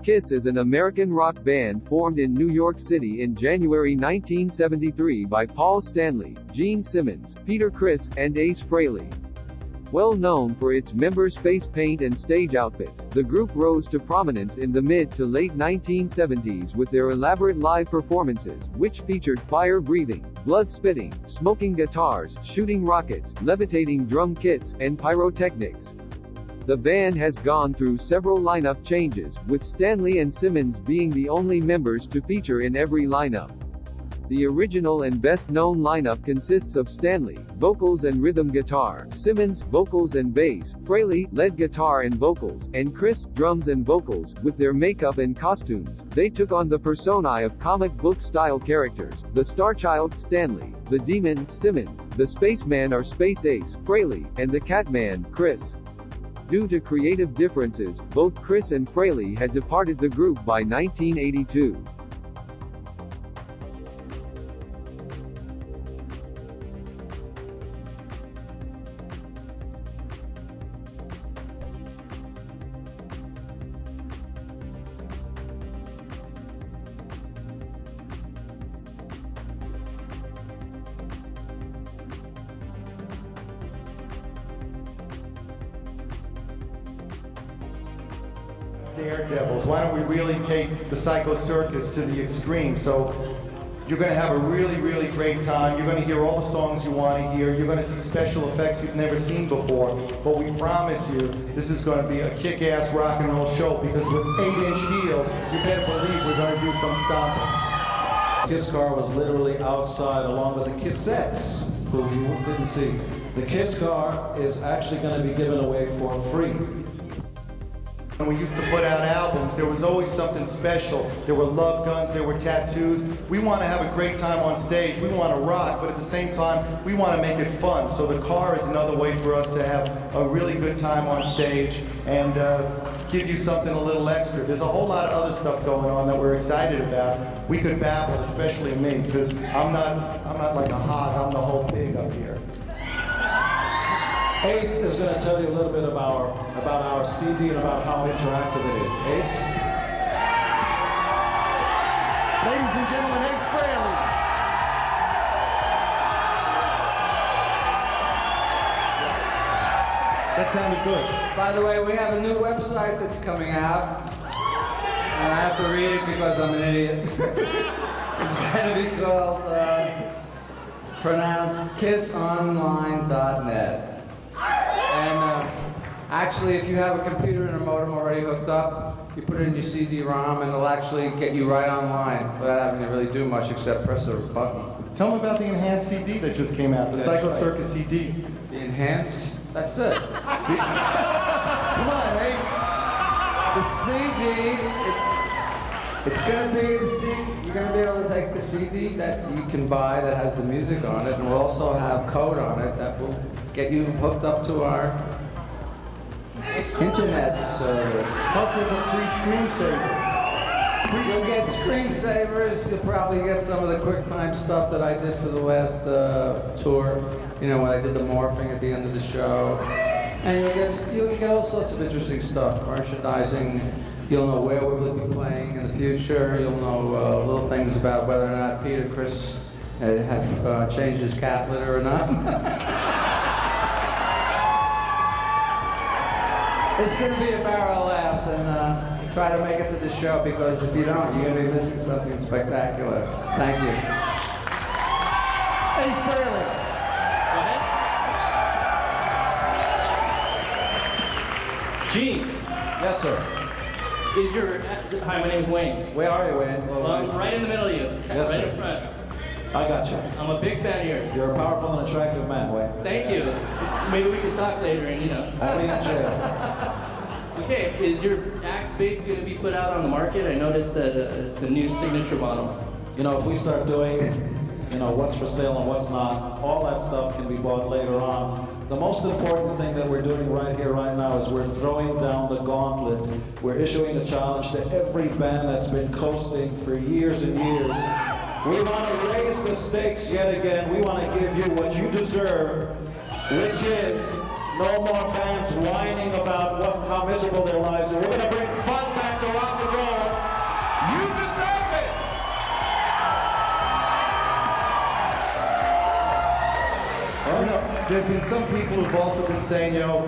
KISS is an American rock band formed in New York City in January 1973 by Paul Stanley, Gene Simmons, Peter Criss, and Ace Frehley. Well known for its members' face paint and stage outfits, the group rose to prominence in the mid to late 1970s with their elaborate live performances, which featured fire-breathing, blood-spitting, smoking guitars, shooting rockets, levitating drum kits, and pyrotechnics. The band has gone through several lineup changes, with Stanley and Simmons being the only members to feature in every lineup. The original and best-known lineup consists of Stanley, vocals and rhythm guitar, Simmons, vocals and bass, Frehley, lead guitar and vocals, and Criss, drums and vocals. With their makeup and costumes, they took on the personae of comic book-style characters: the Starchild, Stanley; the Demon, Simmons; the Spaceman or Space Ace, Frehley; and the Catman, Criss. Due to creative differences, both Criss and Frehley had departed the group by 1982. Daredevils. Why don't we really take the Psycho Circus to the extreme? So you're going to have a really great time. You're going to hear all the songs you want to hear. You're going to see special effects you've never seen before. But we promise you, this is going to be a kick-ass rock and roll show, because with 8-inch heels, you better believe we're going to do some stomping. KISS car was literally outside along with the Kissettes, who you didn't see. The KISS car is actually going to be given away for free. When we used to put out albums, there was always something special. There were love guns, there were tattoos. We want to have a great time on stage. We want to rock, but at the same time, we want to make it fun. So the car is another way for us to have a really good time on stage and give you something a little extra. There's a whole lot of other stuff going on that we're excited about. We could babble, especially me, because I'm not like a hog, I'm the whole pig up here. Ace is going to tell you a little bit about our CD and about how interactive it is. Ace? Ladies and gentlemen, Ace Frehley. That sounded good. By the way, we have a new website that's coming out, and I have to read it because I'm an idiot. It's going to be called, pronounced kissonline.net. And actually, if you have a computer and a modem already hooked up, you put it in your CD-ROM and it'll actually get you right online without having to really do much except press a button. Tell them about the enhanced CD that just came out, the Psycho Circus CD. The enhanced? That's it. Come on, Ace. The CD, it's going to be the CD. You're going to be able to take the CD that you can buy that has the music on it, and we'll also have code on it that will get you hooked up to our internet service. Plus, there's a free screensaver. You'll get screensavers. You'll probably get some of the QuickTime stuff that I did for the last tour. You know, when I did the morphing at the end of the show. And you'll get all sorts of interesting stuff, merchandising. You'll know where we will be playing in the future. You'll know little things about whether or not Peter Criss have changed his cat litter or not. It's going to be a barrel of laughs, and try to make it to the show, because if you don't, you're going to be missing something spectacular. Thank you. Ace Frehley. Gene. Yes, sir. Is your... Hi, my name's Wayne. Where are you, Wayne? I'm right in the middle of you. Yes, right sir. in front. I got you. I'm a big fan of yours. You're a powerful and attractive man, Wayne. Thank you. Maybe we could talk later and, you know. I'll be in jail. Okay, is your axe base going to be put out on the market? I noticed that it's a new signature model. You know, if we start doing, you know, what's for sale and what's not, all that stuff can be bought later on. The most important thing that we're doing right here, right now, is we're throwing down the gauntlet. We're issuing a challenge to every band that's been coasting for years and years. We want to raise the stakes yet again. We want to give you what you deserve, which is No more bands whining about how miserable their lives are. We're going to bring fun back to rock and roll. You deserve it! You know, there's been some people who've also been saying, you know,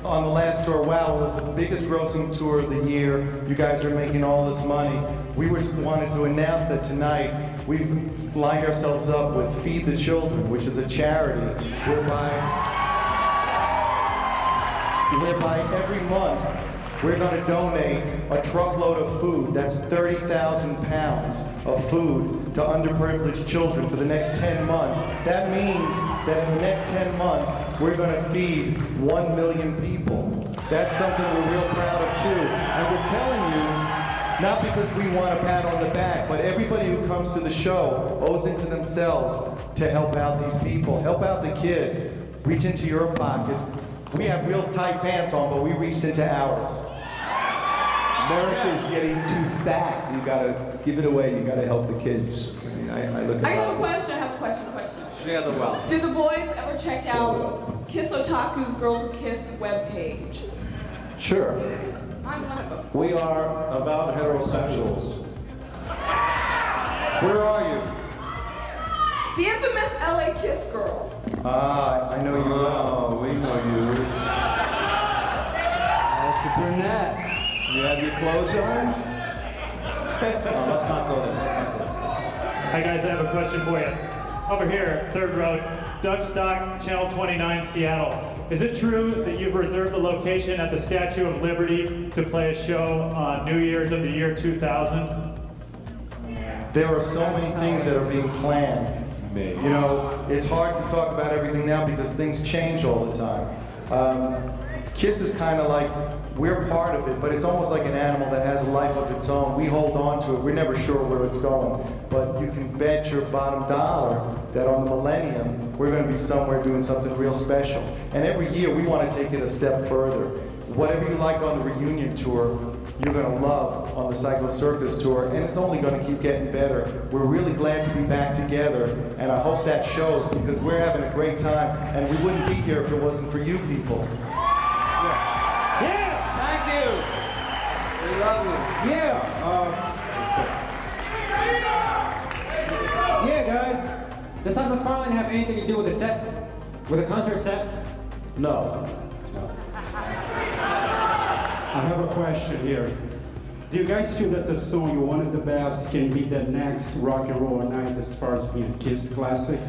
on the last tour, wow, it was the biggest grossing tour of the year. You guys are making all this money. We wanted to announce that tonight we've lined ourselves up with Feed the Children, which is a charity whereby every month we're going to donate a truckload of food. That's 30,000 pounds of food to underprivileged children for the next 10 months. That means that in the next 10 months, we're going to feed 1 million people. That's something we're real proud of too. And we're telling you, not because we want a pat on the back, but everybody who comes to the show owes it to themselves to help out these people, help out the kids, reach into your pockets. We have real tight pants on, but we reached into ours. America's getting too fat. You gotta give it away. You gotta help the kids. I mean, I look at I have a question. Share the wealth. Do the boys ever check out Kiss Otaku's Girls Kiss webpage? Sure. I'm one of them. We are about heterosexuals. Where are you? The infamous LA Kiss girl. Ah, I know you well. Oh, we know you. That's a brunette. You have your clothes on? Let's not go there. Hi guys, I have a question for you. Over here, third row, Doug Stock, Channel 29, Seattle. Is it true that you've reserved a location at the Statue of Liberty to play a show on New Year's of the year 2000? There are so many things that are being planned. You know, it's hard to talk about everything now because things change all the time. Kiss is kind of like, we're part of it, but it's almost like an animal that has a life of its own. We hold on to it. We're never sure where it's going. But you can bet your bottom dollar that on the millennium, we're going to be somewhere doing something real special. And every year, we want to take it a step further. Whatever you like on the reunion tour, you're going to love on the Psycho Circus tour, and it's only going to keep getting better. We're really glad to be back together, and I hope that shows because we're having a great time, and we wouldn't be here if it wasn't for you people. Yeah! Thank you. We love you. Yeah, guys. Does Todd McFarlane have anything to do with the set? With the concert set? No. I have a question here. Do you guys feel that the song You Wanted the Best can be the next rock and roll night as far as being a Kiss classic?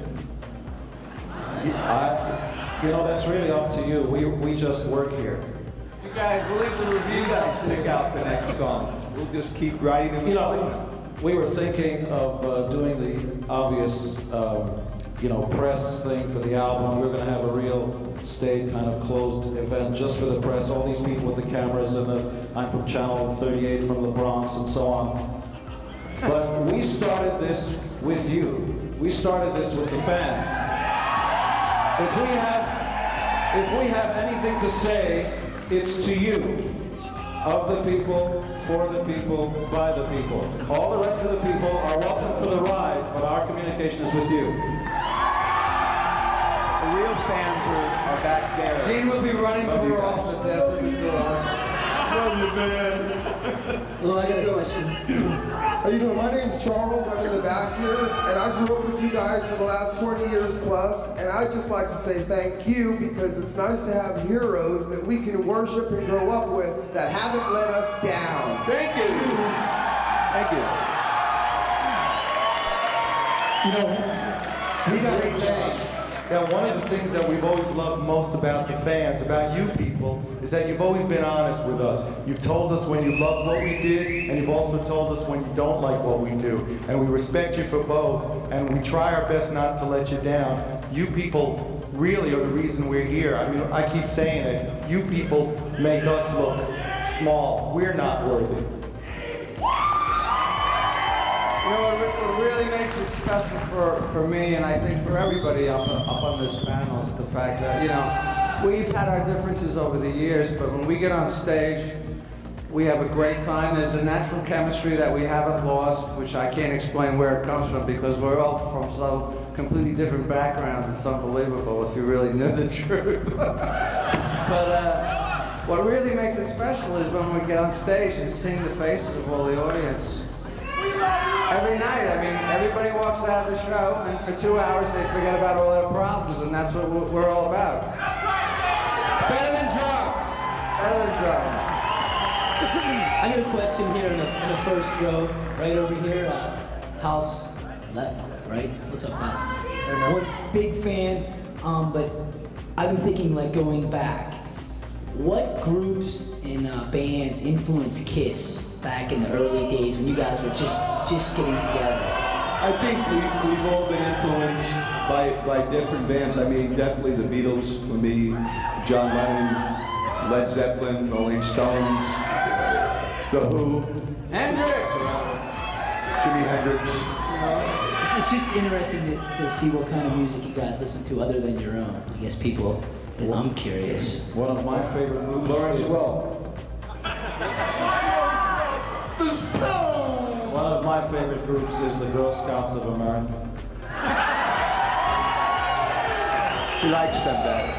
You know, that's really up to you. We just work here. You guys, we'll leave the You reviews guys up. pick out the next song. We'll just keep writing them. You know, we were thinking of doing the obvious, press thing for the album. We're going to have a real state kind of closed event just for the press. All these people with the cameras and I'm from Channel 38 from the Bronx and so on. But we started this with you. We started this with the fans. If we have anything to say, it's to you. Of the people, for the people, by the people. All the rest of the people are welcome for the ride, but our communication is with you. The real fans are back there. Gene will be running for office after the tour. Love you, man. Well, I got a question. How you doing? My name's Charles. I'm in the back here, and I grew up with you guys for the last 20 years plus, and I'd just like to say thank you because it's nice to have heroes that we can worship and grow up with that haven't let us down. Thank you. Thank you. You know, we gotta say that one of the things that we've always loved most about the fans, about you people, is that you've always been honest with us. You've told us when you love what we did, and you've also told us when you don't like what we do. And we respect you for both, and we try our best not to let you down. You people really are the reason we're here. I mean, I keep saying it. You people make us look small. We're not worthy. You know, what really makes it special for me, and I think for everybody up on this panel, is the fact that, we've had our differences over the years, but when we get on stage, we have a great time. There's a natural chemistry that we haven't lost, which I can't explain where it comes from because we're all from so completely different backgrounds. It's unbelievable if you really knew the truth. what really makes it special is when we get on stage and seeing the faces of all the audience. Every night, I mean, everybody walks out of the show, and for 2 hours they forget about all their problems, and that's what we're all about. It's better than drugs. Better than drugs. I got a question here in the first row, right over here. House left, right? What's up, guys? We're a big fan, but I've been thinking, like, going back. What groups and bands influenced Kiss back in the early days when you guys were just getting together? I think we've all been influenced by different bands. I mean, definitely the Beatles for me, John Lennon, Led Zeppelin, Rolling Stones, The Who, Hendrix, Jimi Hendrix. It's just interesting to see what kind of music you guys listen to other than your own. I guess people, I'm curious. One of my favorite movies. Lawrence Welk. One of my favorite groups is the Girl Scouts of America. He likes them better.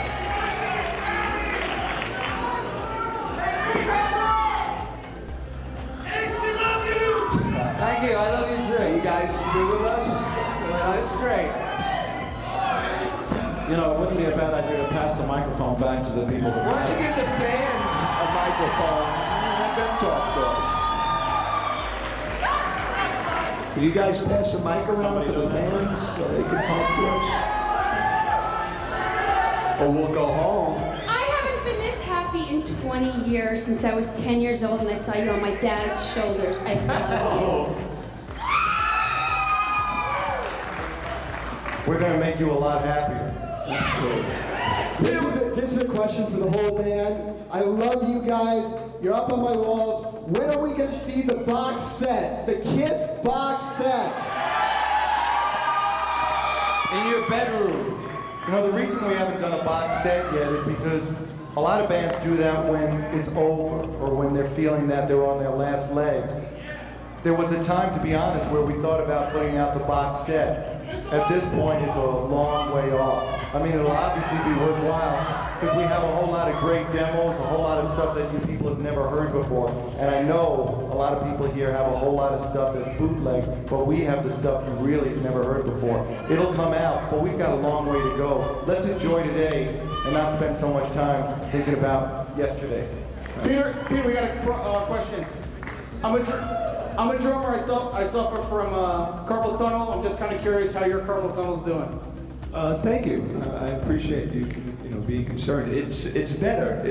thank you, I love you too. Are you guys still with us? That's great. You know, it wouldn't be a bad idea to pass the microphone back to the people. Why don't you give the fans a microphone and let them talk to us? Will you guys pass the mic around to the fans so they can talk to us? Or we'll go home. I haven't been this happy in 20 years since I was 10 years old and I saw you on my dad's shoulders. I love you. We're gonna make you a lot happier. This is a question for the whole band. I love you guys. You're up on my walls. When are we going to see the box set? The Kiss box set? In your bedroom. You know, the reason we haven't done a box set yet is because a lot of bands do that when it's over or when they're feeling that they're on their last legs. There was a time, to be honest, where we thought about putting out the box set. At this point, it's a long way off. I mean, it'll obviously be worthwhile because we have a whole lot of great demos, a whole lot of stuff that you people have never heard before. And I know a lot of people here have a whole lot of stuff that's bootleg, but we have the stuff you really have never heard before. It'll come out, but we've got a long way to go. Let's enjoy today and not spend so much time thinking about yesterday. Peter, we got a question. I'm a drummer. I suffer from carpal tunnel. I'm just kind of curious how your carpal tunnel's doing. Thank you. I appreciate you being concerned. It's better.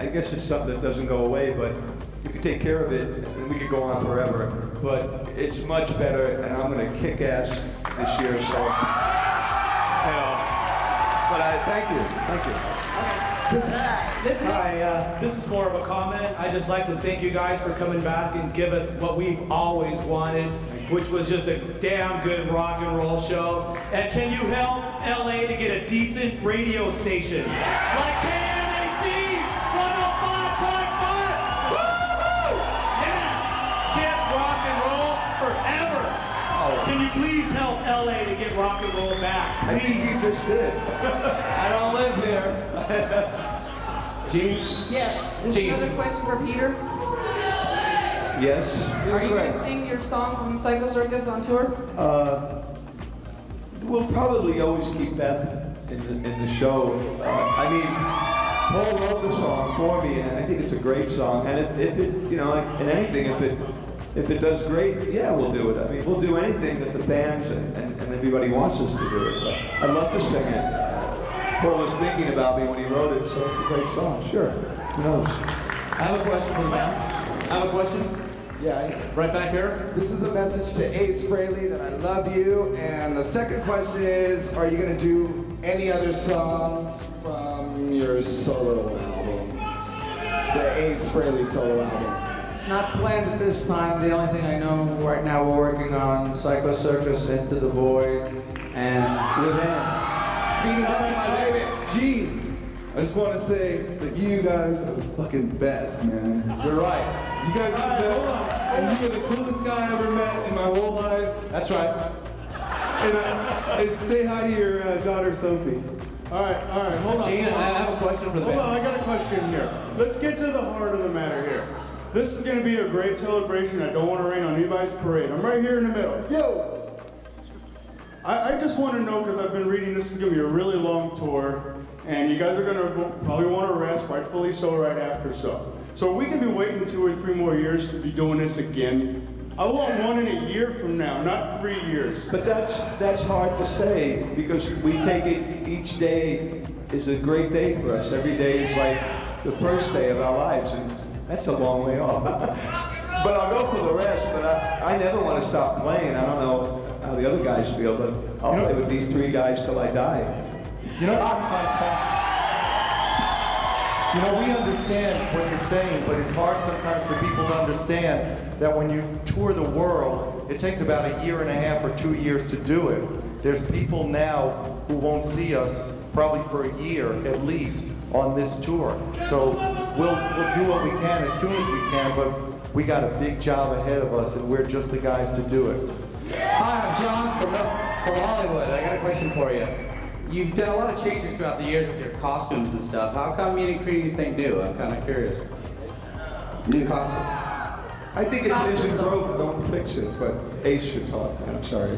I guess it's something that doesn't go away, but if you take care of it, and we could go on forever. But it's much better, and I'm going to kick ass this year. So, but thank you. This is more of a comment. I just like to thank you guys for coming back and give us what we've always wanted, which was just a damn good rock and roll show. And can you help LA to get a decent radio station? Like KMAC 105.5! Woo-hoo! Yeah! Kiss rock and roll forever! Can you please help LA to get rock and roll back? I think you just did. I don't live here. Gene? Yeah. Is Gene. another question for Peter? Yes? Are you going to sing your song from Psycho Circus on tour? We'll probably always keep Beth in the show. I mean, Paul wrote the song for me, and I think it's a great song. And if it, in anything, if it does great, yeah, we'll do it. I mean, we'll do anything that the fans and everybody wants us to do it. So I'd love to sing it. Paul was thinking about me when he wrote it, so it's a great song. Sure. Who knows? I have a question for you, man. I have a question. Yeah. Right back here. This is a message to Ace Frehley that I love you. And the second question is, are you going to do any other songs from your solo album? The Ace Frehley solo album. Not planned at this time. The only thing I know right now we're working on Psycho Circus, Into the Void, and Within. Speaking of my baby, Gene, I just want to say that you guys are the fucking best, man. You're right. You guys are the best. And you are the coolest guy I ever met in my whole life. That's right. And say hi to your daughter, Sophie. All right, hold on. Gene, I have a question for the Hold band. on, I got a question here. Let's get to the heart of the matter here. This is going to be a great celebration. I don't want to rain on anybody's parade. I'm right here in the middle. Yo! I just want to know, because I've been reading this is going to be a really long tour, and you guys are going to probably want to rest, rightfully so, right after So we can be waiting 2 or 3 more years to be doing this again. I want one in a year from now, not 3 years. But that's hard to say, because we take it, each day is a great day for us. Every day is like the first day of our lives, and that's a long way off. But I'll go for the rest, but I never want to stop playing. I don't know how the other guys feel, but I'll play with these 3 guys till I die. You know, sometimes, you know, we understand what you're saying, but it's hard sometimes for people to understand that when you tour the world, it takes about 1.5 years or 2 years to do it. There's people now who won't see us probably for a year at least on this tour. So we'll do what we can as soon as we can, but we got a big job ahead of us, and we're just the guys to do it. Hi, I'm John from Hollywood. I got a question for you. You've done a lot of changes throughout the years with your costumes and stuff. How come you didn't create anything new? I'm kind of curious. New costume. I think it isn't broken, don't fix it, but Ace should talk. I'm sorry.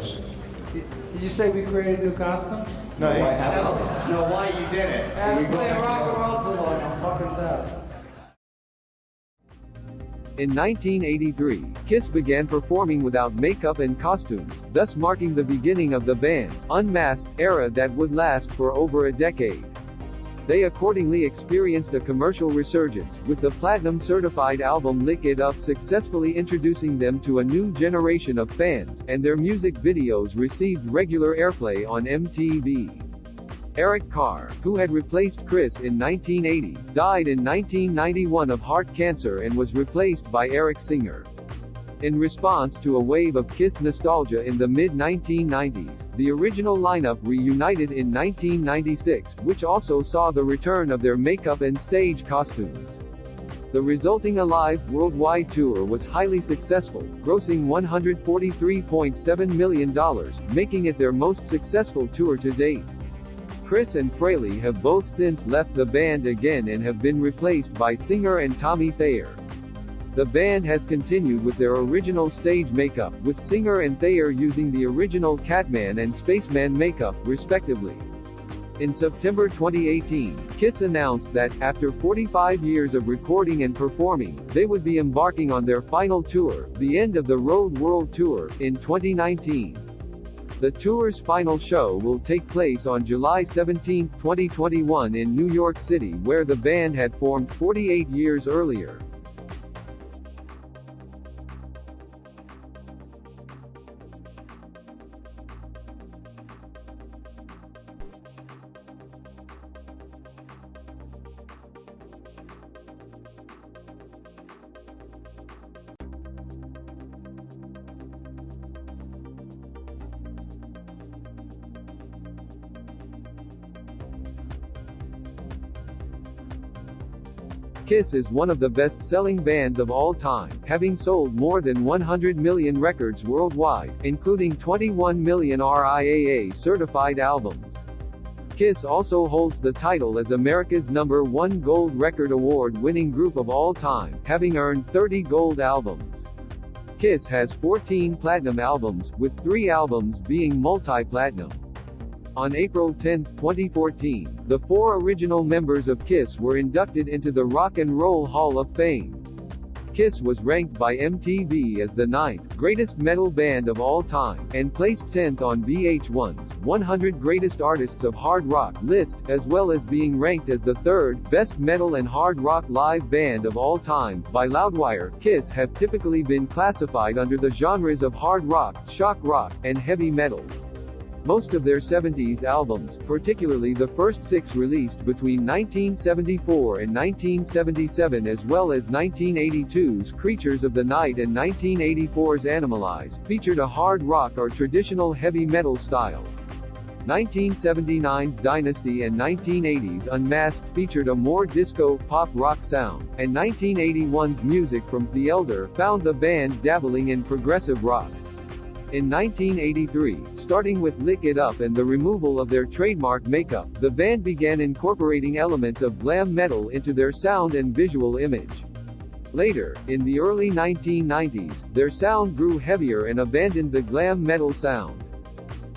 Did you say we created new costumes? No, I haven't. No, why you did it? We play rock and roll too long. I'm fucking dead. In 1983, Kiss began performing without makeup and costumes, thus marking the beginning of the band's unmasked era that would last for over a decade. They accordingly experienced a commercial resurgence, with the platinum-certified album Lick It Up successfully introducing them to a new generation of fans, and their music videos received regular airplay on MTV. Eric Carr, who had replaced Chris in 1980, died in 1991 of heart cancer and was replaced by Eric Singer. In response to a wave of Kiss nostalgia in the mid-1990s, the original lineup reunited in 1996, which also saw the return of their makeup and stage costumes. The resulting Alive worldwide tour was highly successful, grossing $143.7 million, making it their most successful tour to date. Chris and Fraley have both since left the band again and have been replaced by singer and Tommy Thayer. The band has continued with their original stage makeup, with Singer and Thayer using the original Catman and Spaceman makeup, respectively. In September 2018, Kiss announced that, after 45 years of recording and performing, they would be embarking on their final tour, the End of the Road World Tour, in 2019. The tour's final show will take place on July 17, 2021 in New York City, where the band had formed 48 years earlier. Kiss is one of the best-selling bands of all time, having sold more than 100 million records worldwide, including 21 million RIAA-certified albums. Kiss also holds the title as America's #1 gold record award-winning group of all time, having earned 30 gold albums. Kiss has 14 platinum albums, with 3 albums being multi-platinum. On April 10, 2014, the 4 original members of Kiss were inducted into the Rock and Roll Hall of Fame. Kiss was ranked by MTV as the 9th greatest metal band of all time, and placed 10th on VH1's 100 Greatest Artists of Hard Rock list, as well as being ranked as the 3rd best metal and hard rock live band of all time by Loudwire. Kiss have typically been classified under the genres of hard rock, shock rock, and heavy metal. Most of their 70s albums, particularly the first 6 released between 1974 and 1977, as well as 1982's Creatures of the Night and 1984's Animalize, featured a hard rock or traditional heavy metal style. 1979's Dynasty and 1980's Unmasked featured a more disco, pop rock sound, and 1981's Music from The Elder found the band dabbling in progressive rock. In 1983, starting with Lick It Up and the removal of their trademark makeup, the band began incorporating elements of glam metal into their sound and visual image. Later, in the early 1990s, their sound grew heavier and abandoned the glam metal sound.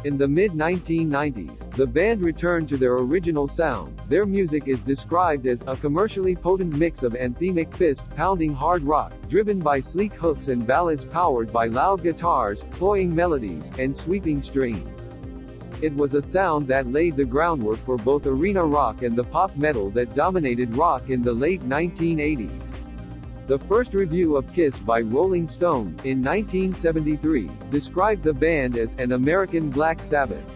In the mid-1990s, the band returned to their original sound. Their music is described as a commercially potent mix of anthemic fist-pounding hard rock, driven by sleek hooks and ballads powered by loud guitars, cloying melodies, and sweeping strings. It was a sound that laid the groundwork for both arena rock and the pop metal that dominated rock in the late 1980s. The first review of Kiss by Rolling Stone, in 1973, described the band as an American Black Sabbath.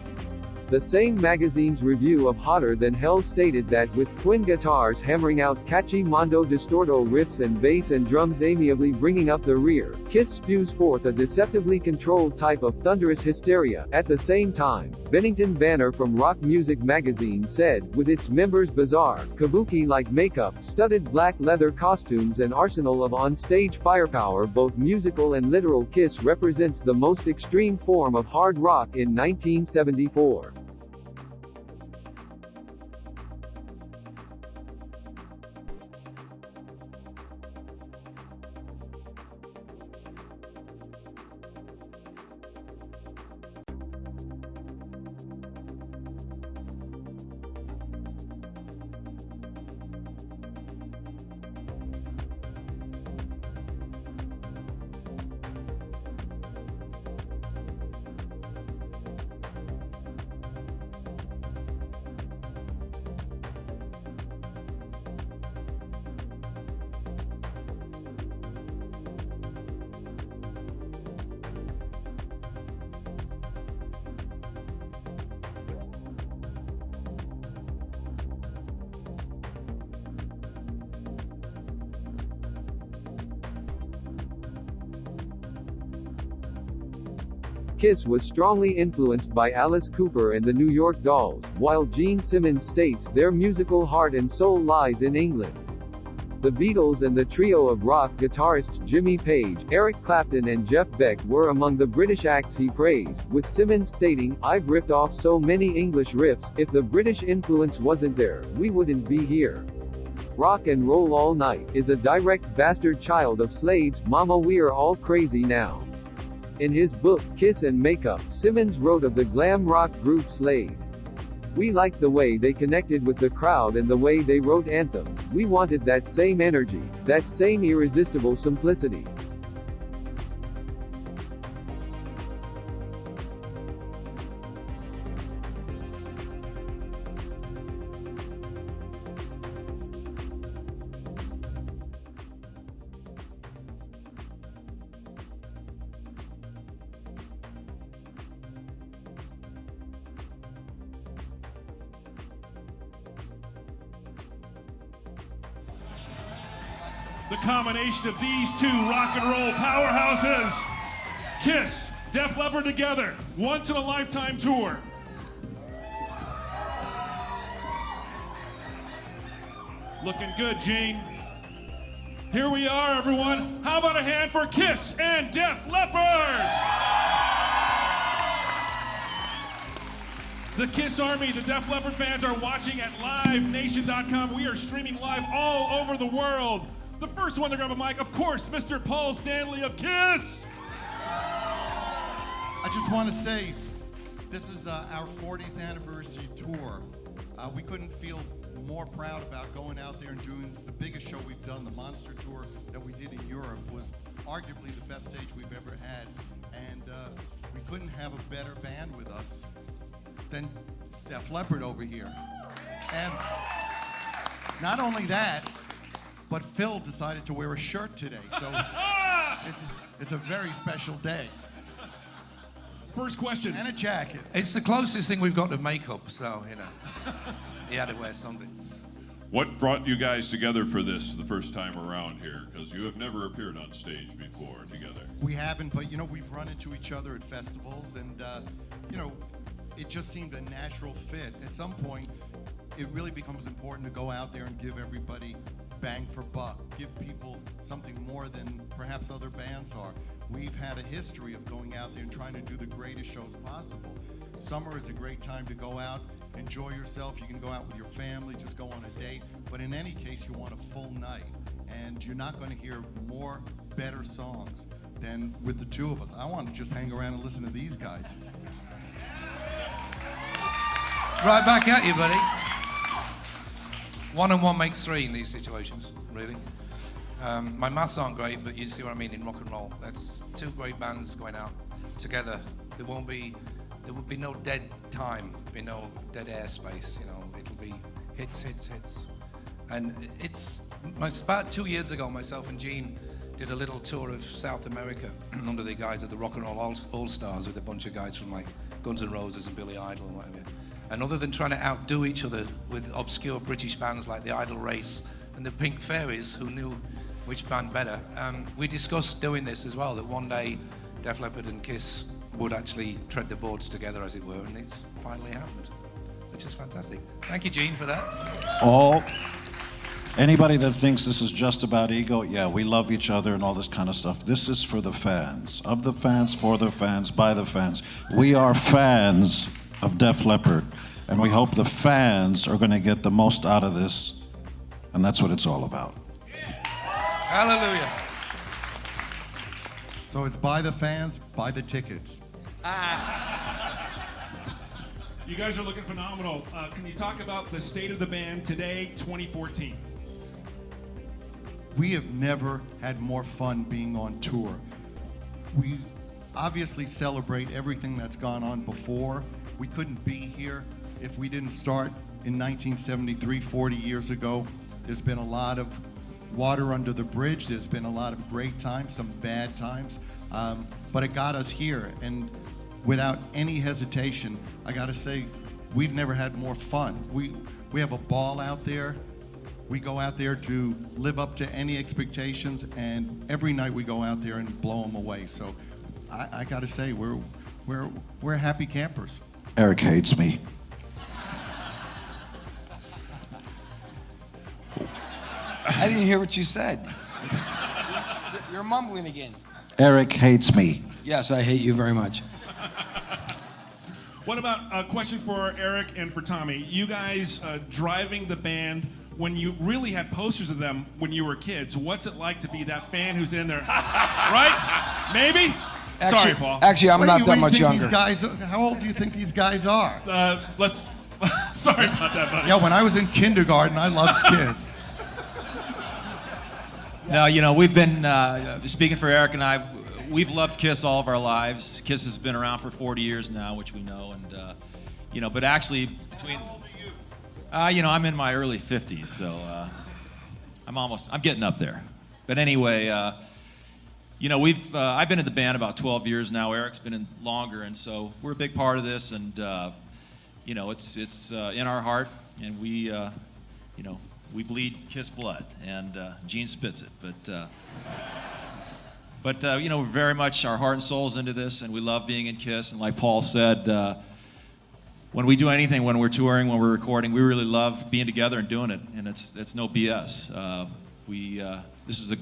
The same magazine's review of Hotter Than Hell stated that with twin guitars hammering out catchy mondo distorto riffs and bass and drums amiably bringing up the rear, Kiss spews forth a deceptively controlled type of thunderous hysteria. At the same time, Bennington Banner from Rock Music magazine said, with its members' bizarre, kabuki-like makeup, studded black leather costumes and arsenal of on-stage firepower, both musical and literal, Kiss represents the most extreme form of hard rock in 1974. Kiss was strongly influenced by Alice Cooper and the New York Dolls, while Gene Simmons states, their musical heart and soul lies in England. The Beatles and the trio of rock guitarists Jimmy Page, Eric Clapton and Jeff Beck were among the British acts he praised, with Simmons stating, "I've ripped off so many English riffs, if the British influence wasn't there, we wouldn't be here." Rock and Roll All Night is a direct bastard child of Slade's Mama We're All Crazy Now. In his book, Kiss and Makeup, Simmons wrote of the glam rock group Slade. "We liked the way they connected with the crowd and the way they wrote anthems. We wanted that same energy, that same irresistible simplicity." The combination of these two rock and roll powerhouses, Kiss, Def Leppard together, once in a lifetime tour. Looking good, Gene. Here we are, everyone. How about a hand for Kiss and Def Leppard? The Kiss Army, the Def Leppard fans are watching at livenation.com. We are streaming live all over the world. The first one to grab a mic, of course, Mr. Paul Stanley of Kiss. I just want to say, this is our 40th anniversary tour. We couldn't feel more proud about going out there and doing the biggest show we've done. The Monster Tour that we did in Europe was arguably the best stage we've ever had. And we couldn't have a better band with us than Def Leppard over here. And not only that, but Phil decided to wear a shirt today, so it's a very special day. First question. And a jacket. It's the closest thing we've got to makeup, so, you know, he had to wear something. What brought you guys together for this the first time around here? Because you have never appeared on stage before together. We haven't, but, you know, we've run into each other at festivals, and, you know, it just seemed a natural fit. At some point, it really becomes important to go out there and give everybody bang for buck, give people something more than perhaps other bands are. We've had a history of going out there and trying to do the greatest shows possible. Summer is a great time to go out, enjoy yourself. You can go out with your family, just go on a date. But in any case, you want a full night. And you're not going to hear more better songs than with the two of us. I want to just hang around and listen to these guys. Right back at you, buddy. 1 and 1 makes 3 in these situations, really. My maths aren't great, but you see what I mean in rock and roll. That's 2 great bands going out together. There would be no dead time, be no dead airspace. You know, it'll be hits, hits, hits. And it's about 2 years ago, myself and Gene did a little tour of South America under the guise of the Rock and Roll All-Stars with a bunch of guys from like Guns N' Roses and Billy Idol and whatever. And other than trying to outdo each other with obscure British bands like the Idle Race and the Pink Fairies, who knew which band better, we discussed doing this as well, that one day Def Leppard and Kiss would actually tread the boards together, as it were, and it's finally happened, which is fantastic. Thank you, Gene, for that. Anybody that thinks this is just about ego, yeah, we love each other and all this kind of stuff. This is for the fans, of the fans, for the fans, by the fans. We are fans of Def Leppard, and we hope the fans are going to get the most out of this, and that's what it's all about. Hallelujah. So it's buy the fans, buy the tickets. You guys are looking phenomenal. Can you talk about the state of the band today, 2014? We have never had more fun being on tour. We obviously celebrate everything that's gone on before. We couldn't be here if we didn't start in 1973, 40 years ago. There's been a lot of water under the bridge. There's been a lot of great times, some bad times, but it got us here. And without any hesitation, I gotta say, we've never had more fun. We have a ball out there. We go out there to live up to any expectations, and every night we go out there and blow them away. So I gotta say, we're happy campers. Eric hates me. I didn't hear what you said. You're mumbling again. Eric hates me. Yes, I hate you very much. What about a question for Eric and for Tommy? You guys driving the band when you really had posters of them when you were kids. What's it like to be that fan who's in there? Right? Maybe? Actually, sorry, Paul. Actually, I'm not that much younger. These guys, how old do you think these guys are? Sorry about that, buddy. Yeah, when I was in kindergarten, I loved Kiss. No, you know, we've been, speaking for Eric and I, we've loved Kiss all of our lives. Kiss has been around for 40 years now, which we know, and, you know, but actually between... How old are you? You know, I'm in my early 50s, so I'm getting up there. But anyway, you know, I've been in the band about 12 years now. Eric's been in longer, and so we're a big part of this, and, you know, it's in our heart, and we, you know, we bleed Kiss blood, and Gene spits it, but you know, we're very much our heart and soul's into this, and we love being in Kiss, and like Paul said, when we do anything, when we're touring, when we're recording, we really love being together and doing it, and it's no BS. There's a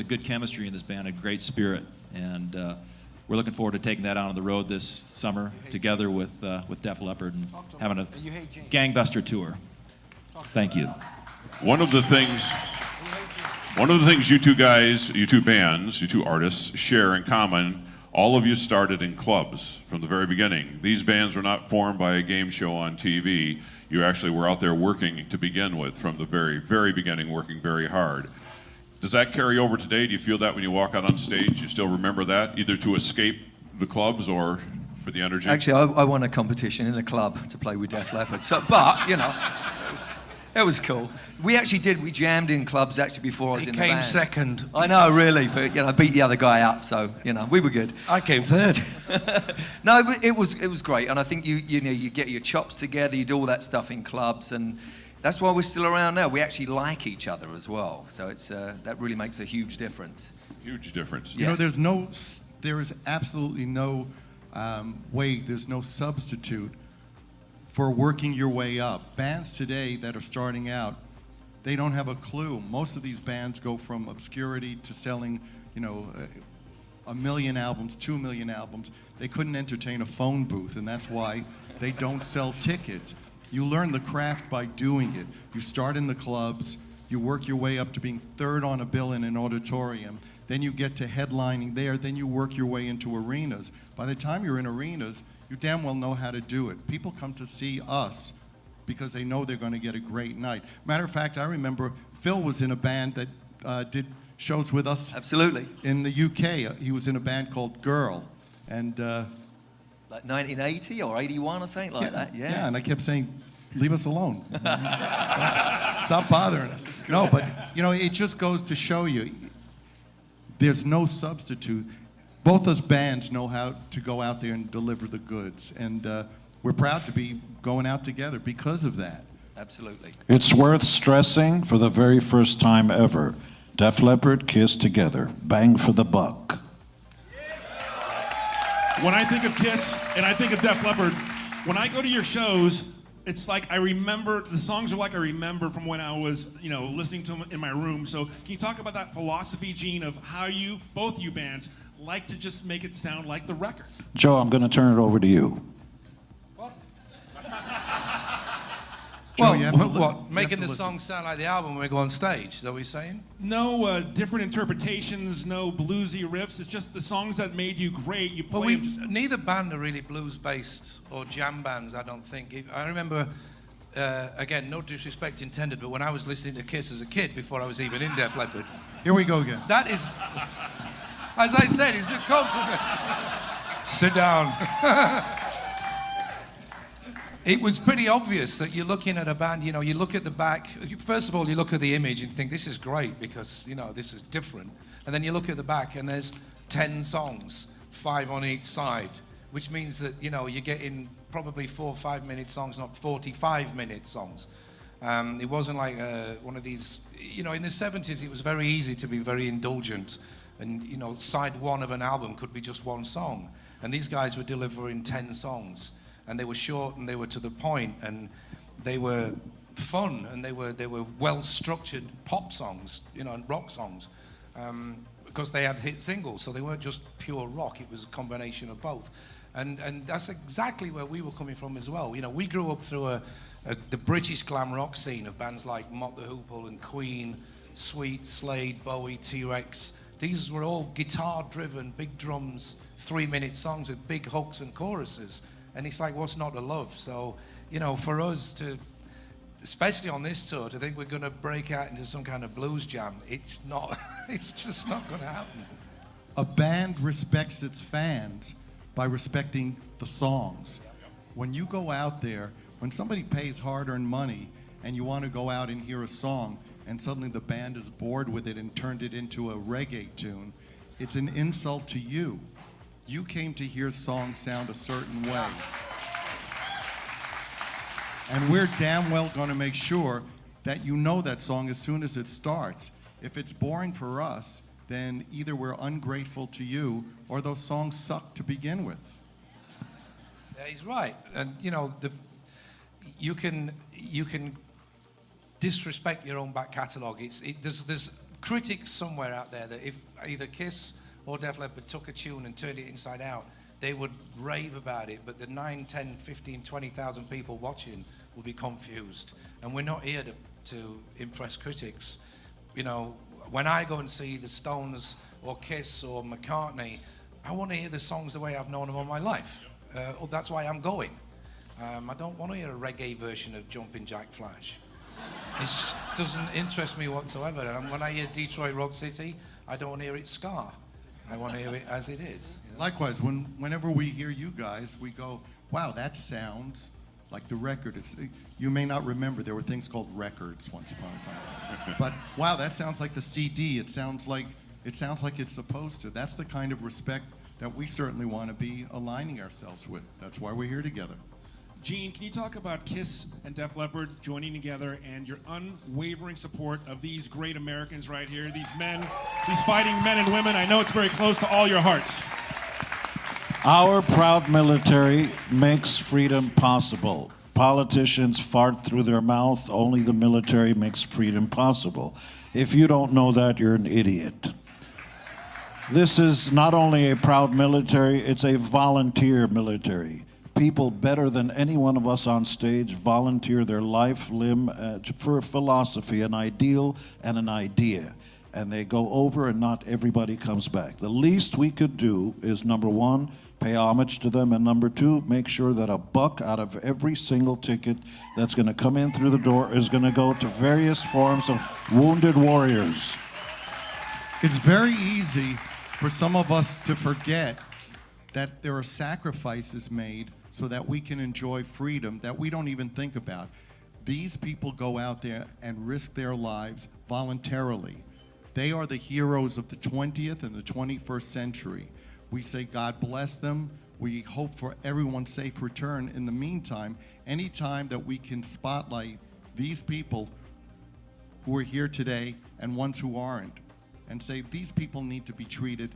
good chemistry in this band, a great spirit, and we're looking forward to taking that out on the road this summer together with Def Leppard and having a gangbuster tour. Thank you. One of the things you two guys, you two bands, you two artists share in common, all of you started in clubs from the very beginning. These bands were not formed by a game show on TV. You actually were out there working to begin with from the very, very beginning, working very hard. Does that carry over today? Do you feel that when you walk out on stage, you still remember that, either to escape the clubs or for the energy? Actually, I won a competition in a club to play with Def Leppard. So, but, you know, it was cool. We jammed in clubs actually before I was in the band. He came second. I know, really, but, you know, I beat the other guy up, so, you know, we were good. I came third. No, it was great, and I think you know, you get your chops together, you do all that stuff in clubs, and that's why we're still around now. We actually like each other as well, so it's that really makes a huge difference. Huge difference. You know, there is absolutely no way, there's no substitute for working your way up. Bands today that are starting out, they don't have a clue. Most of these bands go from obscurity to selling, you know, 1 million albums, 2 million albums. They couldn't entertain a phone booth, and that's why they don't sell tickets. You learn the craft by doing it. You start in the clubs, you work your way up to being third on a bill in an auditorium, then you get to headlining there, then you work your way into arenas. By the time you're in arenas, you damn well know how to do it. People come to see us because they know they're going to get a great night. Matter of fact, I remember Phil was in a band that did shows with us. Absolutely. In the UK. He was in a band called Girl. And like 1980 or 81 or something like that. Yeah. Yeah, and I kept saying, leave us alone. Stop bothering us. No, but you know, it just goes to show you there's no substitute. Both those bands know how to go out there and deliver the goods. And we're proud to be going out together because of that. Absolutely. It's worth stressing for the very first time ever. Def Leppard, Kiss together. Bang for the buck. When I think of Kiss and I think of Def Leppard, when I go to your shows, it's like I remember, the songs are like I remember from when I was, you know, listening to them in my room. So can you talk about that philosophy, Gene, of how you, both you bands, like to just make it sound like the record? Joe, I'm going to turn it over to you. Well, what? Making the song sound like the album when we go on stage, is that what you're saying? No different interpretations, no bluesy riffs. It's just the songs that made you great. You play them. Neither band are really blues-based or jam bands, I don't think. I remember, again, no disrespect intended, but when I was listening to Kiss as a kid, before I was even in Def Leppard. Here we go again. That is, as I said, it's a compliment. Sit down. It was pretty obvious that you're looking at a band, you know, you look at the back, first of all, you look at the image and think, this is great because, you know, this is different. And then you look at the back and there's 10 songs, 5 on each side, which means that, you know, you're getting probably 4 or 5 minute songs, not 45-minute songs. It wasn't like one of these, you know, in the 70s, it was very easy to be very indulgent. And, you know, side one of an album could be just one song. And these guys were delivering 10 songs. And they were short and they were to the point and they were fun and they were well-structured pop songs, you know, and rock songs, because they had hit singles, so they weren't just pure rock, it was a combination of both. And that's exactly where we were coming from as well. You know, we grew up through the British glam rock scene of bands like Mott the Hoople and Queen, Sweet, Slade, Bowie, T-Rex. These were all guitar-driven, big drums, 3-minute songs with big hooks and choruses. And it's like, what's not to love? So, you know, for us to, especially on this tour, to think we're going to break out into some kind of blues jam, it's not, it's just not going to happen. A band respects its fans by respecting the songs. When you go out there, when somebody pays hard-earned money and you want to go out and hear a song and suddenly the band is bored with it and turned it into a reggae tune, it's an insult to you. You came to hear songs sound a certain way. And we're damn well going to make sure that you know that song as soon as it starts. If it's boring for us, then either we're ungrateful to you or those songs suck to begin with. Yeah, he's right. And, you know, you can disrespect your own back catalogue. There's critics somewhere out there that if either Kiss or Def Leppard took a tune and turned it inside out, they would rave about it, but the 9, 10, 15, 20,000 people watching would be confused. And we're not here to impress critics. You know, when I go and see the Stones or Kiss or McCartney, I want to hear the songs the way I've known them all my life. That's why I'm going. I don't want to hear a reggae version of Jumpin' Jack Flash. It just doesn't interest me whatsoever. And when I hear Detroit Rock City, I don't want to hear it ska. I want to hear it as it is. You know? Likewise, whenever we hear you guys, we go, wow, that sounds like the record. You may not remember, there were things called records once upon a time. But wow, that sounds like the CD. It sounds like it's supposed to. That's the kind of respect that we certainly want to be aligning ourselves with. That's why we're here together. Gene, can you talk about Kiss and Def Leppard joining together and your unwavering support of these great Americans right here, these men, these fighting men and women? I know it's very close to all your hearts. Our proud military makes freedom possible. Politicians fart through their mouth. Only the military makes freedom possible. If you don't know that, you're an idiot. This is not only a proud military, it's a volunteer military. People better than any one of us on stage volunteer their life, limb for a philosophy, an ideal, and an idea. And they go over and not everybody comes back. The least we could do is, number one, pay homage to them, and number two, make sure that a buck out of every single ticket that's going to come in through the door is going to go to various forms of wounded warriors. It's very easy for some of us to forget that there are sacrifices made so that we can enjoy freedom that we don't even think about. These people go out there and risk their lives voluntarily. They are the heroes of the 20th and the 21st century. We say God bless them. We hope for everyone's safe return. In the meantime, anytime that we can spotlight these people who are here today and ones who aren't, and say these people need to be treated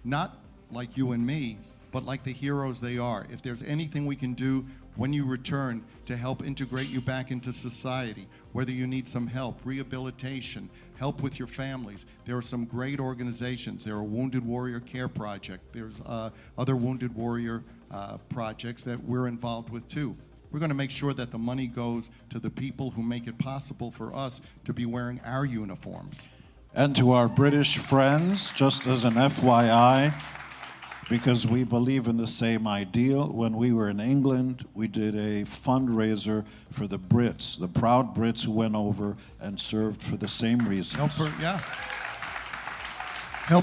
not like you and me, but like the heroes they are. If there's anything we can do when you return to help integrate you back into society, whether you need some help, rehabilitation, help with your families, there are some great organizations. There are Wounded Warrior Care Project. There's other Wounded Warrior projects that we're involved with too. We're going to make sure that the money goes to the people who make it possible for us to be wearing our uniforms. And to our British friends, just as an FYI, because we believe in the same ideal, when we were in England, we did a fundraiser for the Brits, the proud Brits who went over and served for the same reasons. Help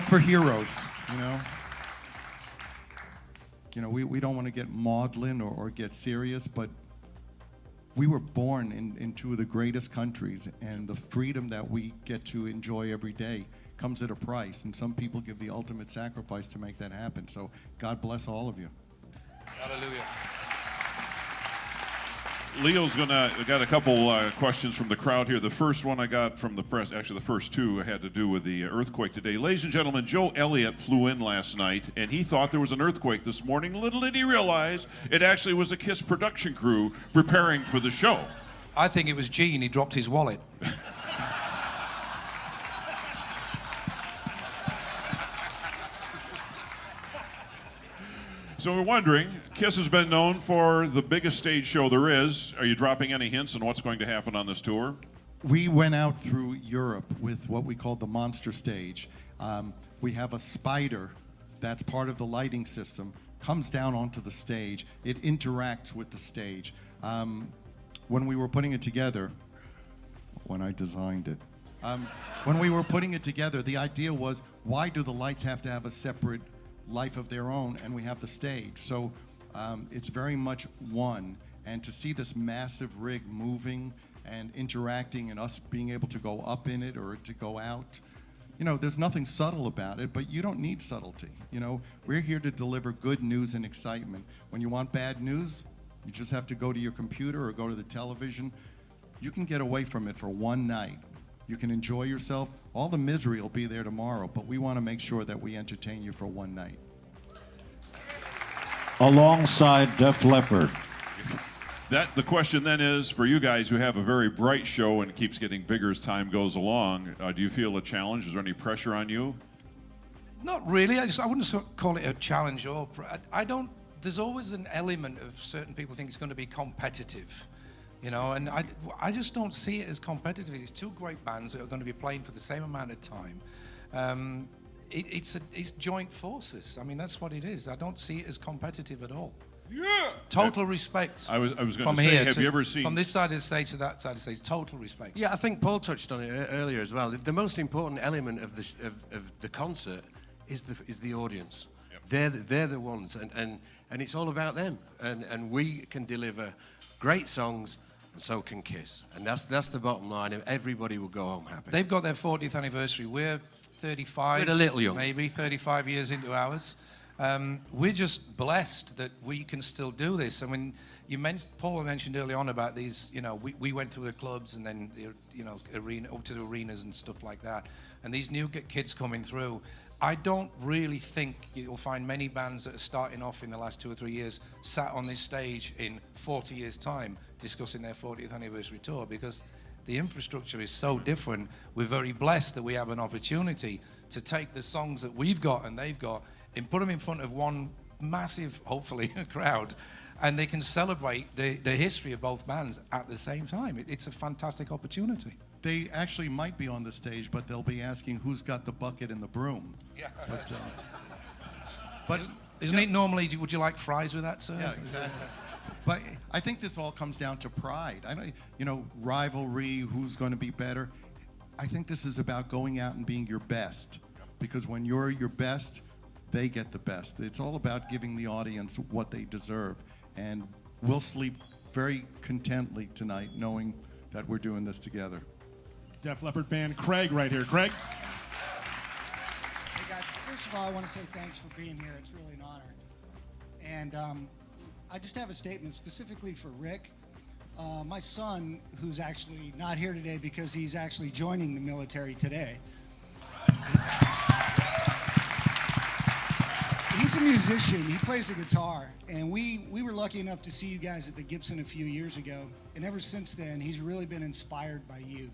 for heroes, we don't want to get maudlin or get serious, but we were born in two of the greatest countries, and the freedom that we get to enjoy every day comes at a price, and some people give the ultimate sacrifice to make that happen. So God bless all of you. Hallelujah. Leo's got a couple questions from the crowd here. The first one I got from the press, actually the first two had to do with the earthquake today. Ladies and gentlemen, Joe Elliott flew in last night, and he thought there was an earthquake this morning. Little did he realize it actually was a KISS production crew preparing for the show. I think it was Gene. He dropped his wallet. So we're wondering, KISS has been known for the biggest stage show there is. Are you dropping any hints on what's going to happen on this tour? We went out through Europe with what we call the monster stage. We have a spider that's part of the lighting system, comes down onto the stage. It interacts with the stage. When we were putting it together, when I designed it, when we were putting it together, the idea was, why do the lights have to have a separate life of their own, and we have the stage? So it's very much one, and to see this massive rig moving and interacting and us being able to go up in it or to go out, there's nothing subtle about it, but you don't need subtlety. We're here to deliver good news and excitement. When you want bad news, you just have to go to your computer or go to the television. You can get away from it for one night. You can enjoy yourself. All the misery will be there tomorrow, but we want to make sure that we entertain you for one night. Alongside Def Leppard. The question then is, for you guys who have a very bright show and it keeps getting bigger as time goes along, do you feel a challenge? Is there any pressure on you? Not really. I wouldn't call it a challenge or there's always an element of certain people think it's going to be competitive. And I just don't see it as competitive. It's two great bands that are going to be playing for the same amount of time. It's joint forces. I mean, that's what it is. I don't see it as competitive at all. Yeah. Total respect. I was going to say, have you ever seen... From this side of the stage to that side of the stage, total respect. Yeah, I think Paul touched on it earlier as well. The most important element of the concert is the audience. Yep. They're the ones, and it's all about them. And we can deliver great songs, and so can KISS. And that's the bottom line. Everybody will go home happy. They've got their 40th anniversary. We're 35. We're a little young. Maybe 35 years into ours. We're just blessed that we can still do this. I mean, Paul mentioned early on about these, we went through the clubs and then, up to the arenas and stuff like that. And these new kids coming through, I don't really think you'll find many bands that are starting off in the last 2 or 3 years sat on this stage in 40 years' time discussing their 40th anniversary tour, because the infrastructure is so different. We're very blessed that we have an opportunity to take the songs that we've got and they've got and put them in front of one massive, hopefully, crowd, and they can celebrate the history of both bands at the same time. It's a fantastic opportunity. They actually might be on the stage, but they'll be asking who's got the bucket and the broom. Yeah. But isn't it normally, would you like fries with that, sir? Yeah, exactly. But I think this all comes down to pride. Rivalry, who's going to be better. I think this is about going out and being your best, because when you're your best, they get the best. It's all about giving the audience what they deserve. And we'll sleep very contently tonight knowing that we're doing this together. Def Leppard fan Craig right here. Craig? Hey guys, first of all, I want to say thanks for being here. It's really an honor. And I just have a statement specifically for Rick. My son, who's actually not here today because he's actually joining the military today. He's a musician. He plays the guitar. And we were lucky enough to see you guys at the Gibson a few years ago. And ever since then, he's really been inspired by you.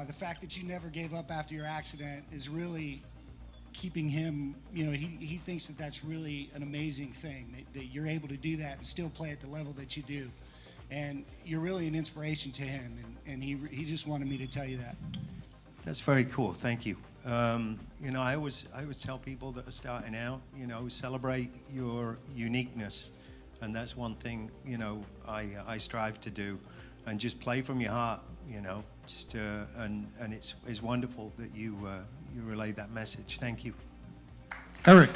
The fact that you never gave up after your accident is really keeping him, he thinks that that's really an amazing thing, that you're able to do that and still play at the level that you do. And you're really an inspiration to him, and he just wanted me to tell you that. That's very cool. Thank you. I always tell people that are starting out, celebrate your uniqueness, and that's one thing I strive to do, and just play from your heart. And it's wonderful that you relay that message. Thank you. Eric,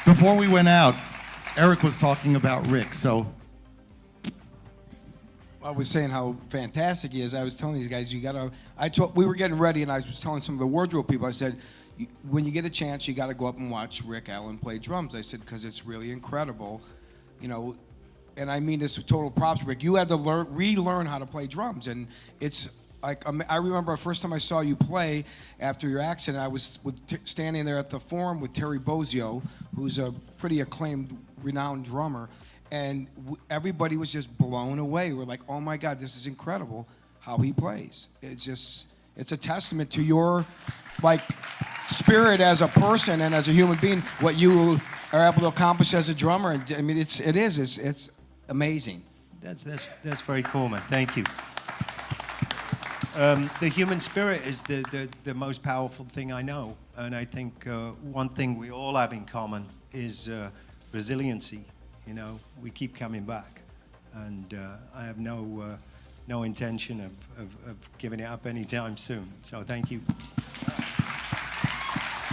before we went out, Eric was talking about Rick, so. I was saying how fantastic he is. I was telling these guys, we were getting ready, and I was telling some of the wardrobe people, I said, when you get a chance, you got to go up and watch Rick Allen play drums. I said, because it's really incredible, and I mean this with total props, Rick. You had to relearn how to play drums, and it's like, I remember the first time I saw you play after your accident, I was standing there at the Forum with Terry Bozzio, who's a pretty acclaimed, renowned drummer, and everybody was just blown away. We're like, oh my God, this is incredible how he plays. It's a testament to your spirit as a person and as a human being, what you are able to accomplish as a drummer. I mean, it's amazing. That's very cool, man. Thank you. The human spirit is the most powerful thing I know, and I think one thing we all have in common is resiliency. We keep coming back, and I have no intention of giving it up anytime soon. So thank you.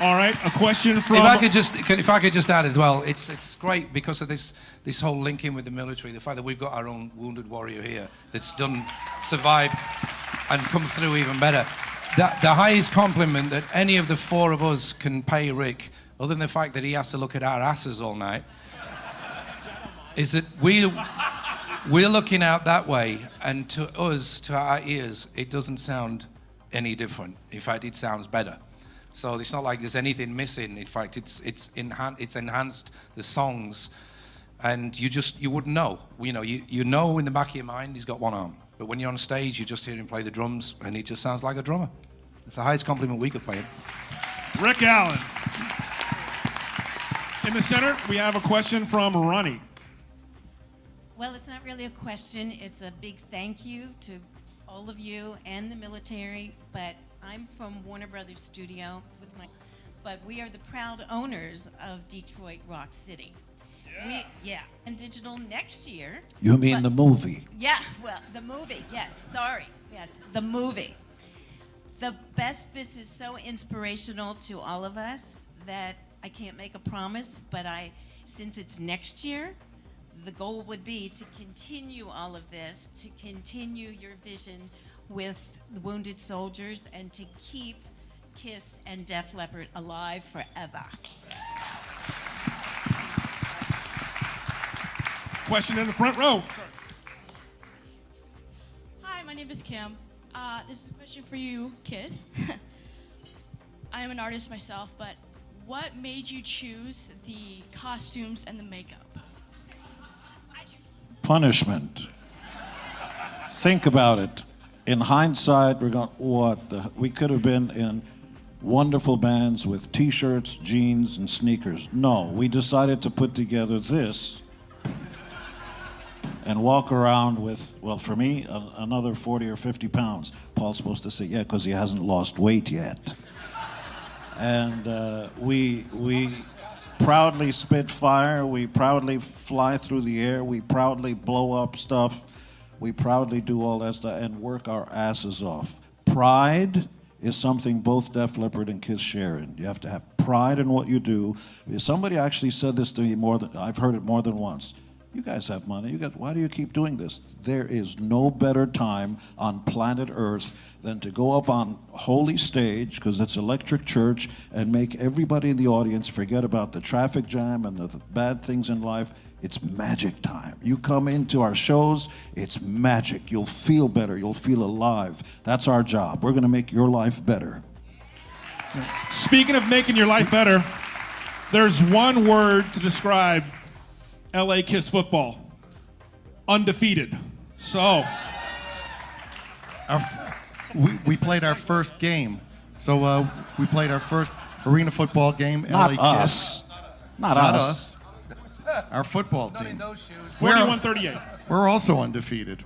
All right, a question from. If I could just add as well, it's great because of this whole linking with the military. The fact that we've got our own wounded warrior here that's survived and come through even better. The highest compliment that any of the four of us can pay Rick, other than the fact that he has to look at our asses all night, is that we're looking out that way, and to us, to our ears, it doesn't sound any different. In fact, it sounds better. So it's not like there's anything missing. In fact, it's enhanced the songs, and you wouldn't know. You know in the back of your mind he's got one arm, but when you're on stage, you just hear him play the drums, and he just sounds like a drummer. It's the highest compliment we could pay him. Rick Allen. In the center, we have a question from Ronnie. Well, it's not really a question. It's a big thank you to all of you and the military, but I'm from Warner Brothers Studio but we are the proud owners of Detroit Rock City. Yeah. And digital next year. You mean the movie? Yeah, well, the movie, yes, sorry. Yes, the movie. This is so inspirational to all of us that I can't make a promise, but since it's next year, the goal would be to continue all of this, to continue your vision with the wounded soldiers, and to keep KISS and Def Leppard alive forever. question in the front row. Hi, my name is Kim. This is a question for you, Kith. I am an artist myself, but what made you choose the costumes and the makeup? Punishment. Think about it. In hindsight, we're going, we could have been in wonderful bands with t-shirts, jeans, and sneakers. No, we decided to put together this and walk around with, well, for me, another 40 or 50 pounds. Paul's supposed to say, yeah, because he hasn't lost weight yet. And we proudly spit fire, we proudly fly through the air, we proudly blow up stuff, we proudly do all that stuff and work our asses off. Pride is something both Def Leppard and Kiss share in. You have to have pride in what you do. Somebody actually said this to me I've heard it more than once. You guys have money. Why do you keep doing this? There is no better time on planet Earth than to go up on holy stage, because it's electric church, and make everybody in the audience forget about the traffic jam and the bad things in life. It's magic time. You come into our shows, it's magic. You'll feel better. You'll feel alive. That's our job. We're going to make your life better. Speaking of making your life better, there's one word to describe LA Kiss football: undefeated. So, we played our first game. So we played our first arena football game. Not LA us. Kiss. Not us. Our football team. 41-38. We're also undefeated.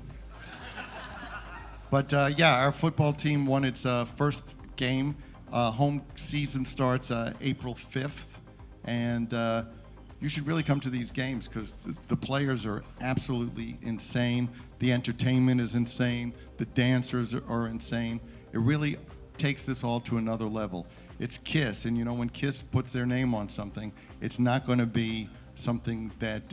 But yeah, our football team won its first game. Home season starts April 5th, and you should really come to these games because the players are absolutely insane. The entertainment is insane. The dancers are insane. It really takes this all to another level. It's Kiss, and you know, when Kiss puts their name on something, it's not going to be something that,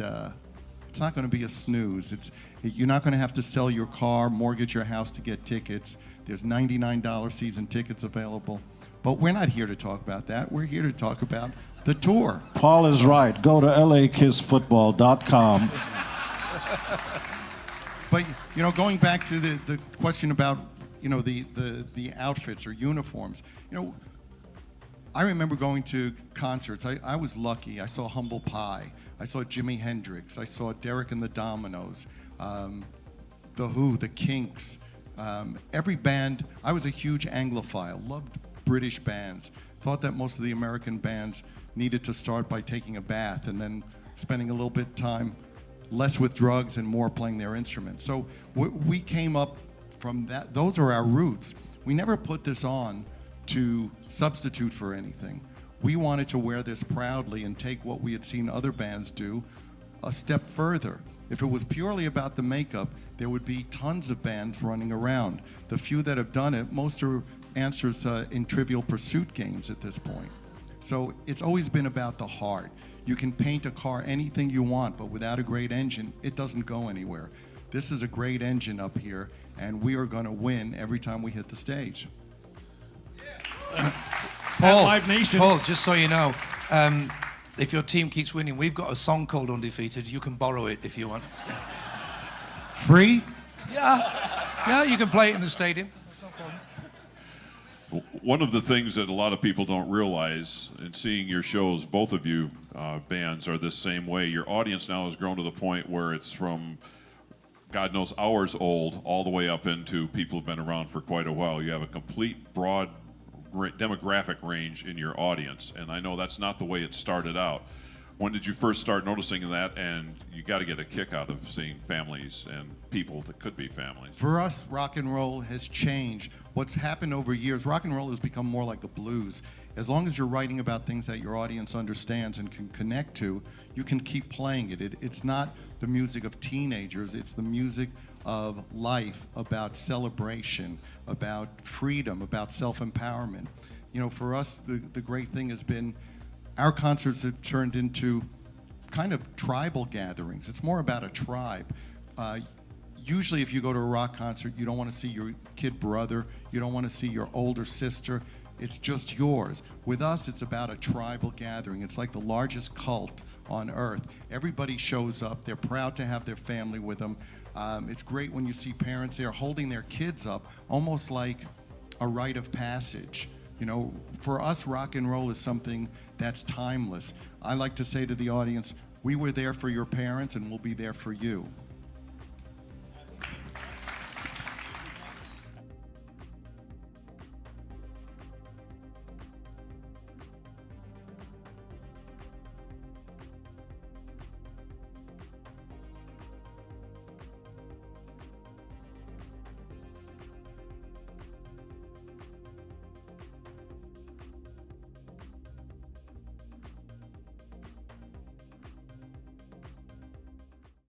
it's not going to be a snooze. You're not going to have to sell your car, mortgage your house to get tickets. There's $99 season tickets available. But we're not here to talk about that. We're here to talk about the tour. Paul is right. Go to lakissfootball.com. But, you know, going back to the question about, you know, the outfits or uniforms, you know, I remember going to concerts. I was lucky. I saw Humble Pie. I saw Jimi Hendrix. I saw Derek and the Dominoes, The Who, The Kinks. Every band. I was a huge Anglophile. Loved British bands. Thought that most of the American bands needed to start by taking a bath and then spending a little bit of time less with drugs and more playing their instruments. So we came up from that. Those are our roots. We never put this on to substitute for anything. We wanted to wear this proudly and take what we had seen other bands do a step further. If it was purely about the makeup, there would be tons of bands running around. The few that have done it, most are answers in Trivial Pursuit games at this point. So it's always been about the heart. You can paint a car anything you want, but without a great engine, it doesn't go anywhere. This is a great engine up here, and we are going to win every time we hit the stage. Live Nation. Paul, just so you know, if your team keeps winning, we've got a song called Undefeated. You can borrow it if you want. Free? Yeah, you can play it in the stadium. One of the things that a lot of people don't realize in seeing your shows, both of you bands are this same way. Your audience now has grown to the point where it's from, God knows, hours old all the way up into people who've been around for quite a while. You have a complete broad demographic range in your audience, and I know that's not the way it started out. When did you first start noticing that? And you got to get a kick out of seeing families and people that could be families. For us, rock and roll has changed. What's happened over years, rock and roll has become more like the blues. As long as you're writing about things that your audience understands and can connect to, you can keep playing it. It's not the music of teenagers, it's the music of life, about celebration, about freedom, about self-empowerment. You know, for us, the great thing has been our concerts have turned into kind of tribal gatherings. It's more about a tribe. Usually if you go to a rock concert, you don't want to see your kid brother, you don't want to see your older sister, it's just yours. With us, it's about a tribal gathering. It's like the largest cult on earth. Everybody shows up. They're proud to have their family with them. It's great when you see parents there holding their kids up, almost like a rite of passage. You know, for us, rock and roll is something that's timeless. I like to say to the audience, we were there for your parents and we'll be there for you.